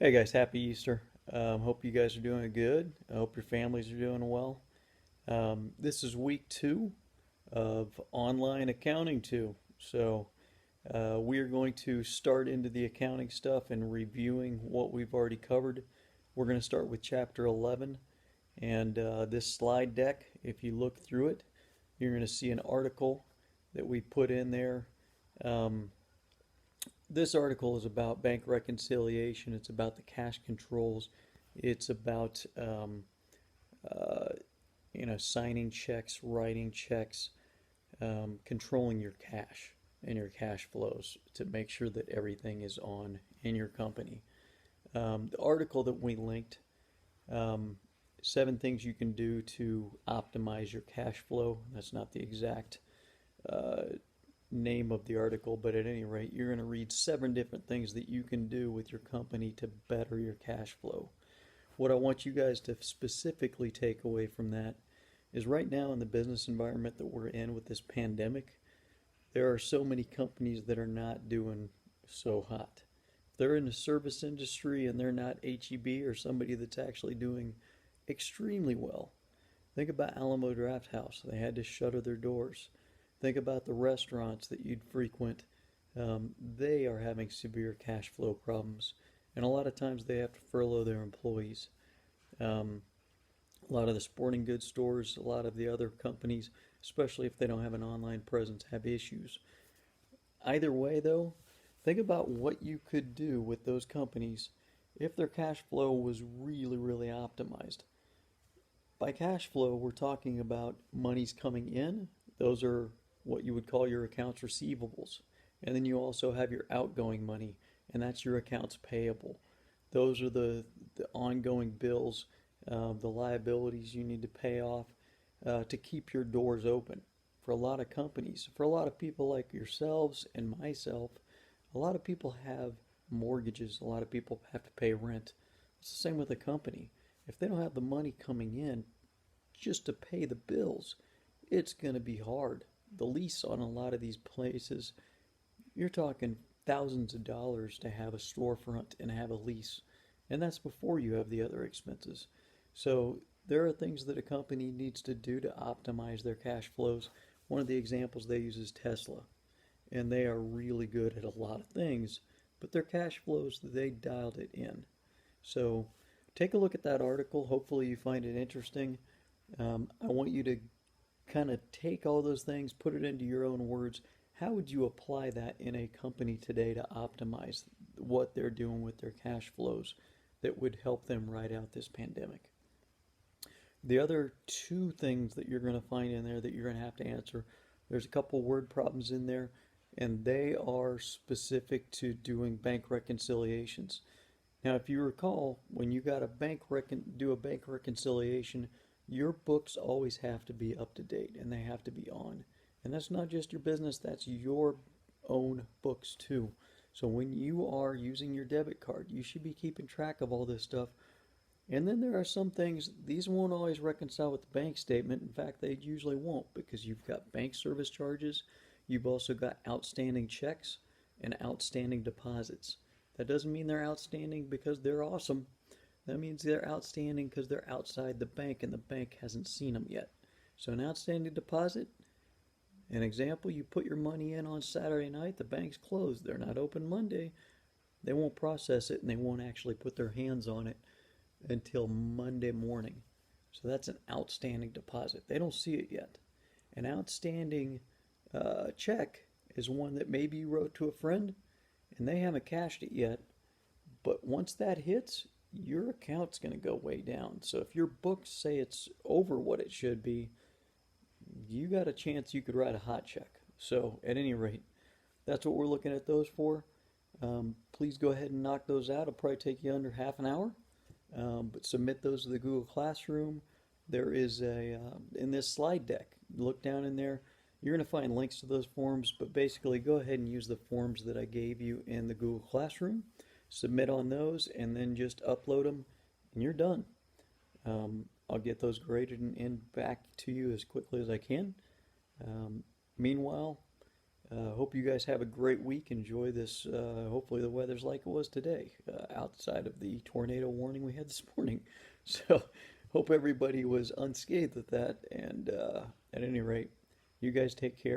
Hey guys, happy Easter. Hope you guys are doing good. I hope your families are doing well. This is week two of online accounting two. We are going to start into the accounting stuff and reviewing what we've already covered. We're going to start with chapter 11 and this slide deck. If you look through it, you're going to see an article that we put in there. Um, this article is about bank reconciliation. It's about the cash controls. It's about uh, signing checks, writing checks, controlling your cash and your cash flows to make sure that everything is on in your company. The article that we linked, um, 7 things you can do to optimize your cash flow. That's not the exact uh, name of the article, but at any rate, you're going to read 7 different things that you can do with your company to better your cash flow. What I want you guys to specifically take away from that is right now in the business environment that we're in with this pandemic, there are so many companies that are not doing so hot. If they're in the service industry and they're not HEB or somebody that's actually doing extremely well. Think about Alamo Draft House. They had to shutter their doors. Think about the restaurants that you'd frequent. They are having severe cash flow problems. And a lot of times they have to furlough their employees. Um, a lot of the sporting goods stores, a lot of the other companies, especially if they don't have an online presence, have issues. Either way, though, think about what you could do with those companies if their cash flow was really, really optimized. By cash flow, we're talking about monies coming in. Those are what you would call your accounts receivables. And then you also have your outgoing money, and that's your accounts payable. Those are the ongoing bills, the liabilities you need to pay off to keep your doors open. For a lot of companies, for a lot of people like yourselves and myself, a lot of people have mortgages, a lot of people have to pay rent. It's the same with a company. If they don't have the money coming in just to pay the bills, it's going to be hard. The lease on a lot of these places, you're talking thousands of dollars to have a storefront and have a lease. And that's before you have the other expenses. So there are things that a company needs to do to optimize their cash flows. One of the examples they use is Tesla, and they are really good at a lot of things, but their cash flows, they dialed it in. So take a look at that article. Hopefully you find it interesting. I want you to kind of take all those things, put it into your own words. How would you apply that in a company today to optimize what they're doing with their cash flows that would help them ride out this pandemic? The other 2 things that you're going to find in there that you're going to have to answer, there's a couple word problems in there, and they are specific to doing bank reconciliations. Now, if you recall, when you got do a bank reconciliation, your books always have to be up to date and they have to be on. And that's not just your business, that's your own books too. So when you are using your debit card, you should be keeping track of all this stuff. And then there are some things, these won't always reconcile with the bank statement. In fact, they usually won't because you've got bank service charges, you've also got outstanding checks and outstanding deposits. That doesn't mean they're outstanding because they're awesome. That means they're outstanding because they're outside the bank and the bank hasn't seen them yet. So an outstanding deposit, an example, you put your money in on Saturday night, the bank's closed. They're not open Monday. They won't process it and they won't actually put their hands on it until Monday morning. So that's an outstanding deposit. They don't see it yet. An outstanding check is one that maybe you wrote to a friend and they haven't cashed it yet. But once that hits, your account's going to go way down. So if your books say it's over what it should be, you got a chance you could write a hot check. So at any rate, that's what we're looking at those for. Please go ahead and knock those out. It'll probably take you under half an hour. But submit those to the Google Classroom. There is in this slide deck, look down in there. You're going to find links to those forms, but basically go ahead and use the forms that I gave you in the Google Classroom. Submit on those and then just upload them and you're done. I'll get those graded and back to you as quickly as I can. Meanwhile, Hope you guys have a great week. Enjoy this. Hopefully, the weather's like it was today, outside of the tornado warning we had this morning. So, hope everybody was unscathed with that. And at any rate, you guys take care.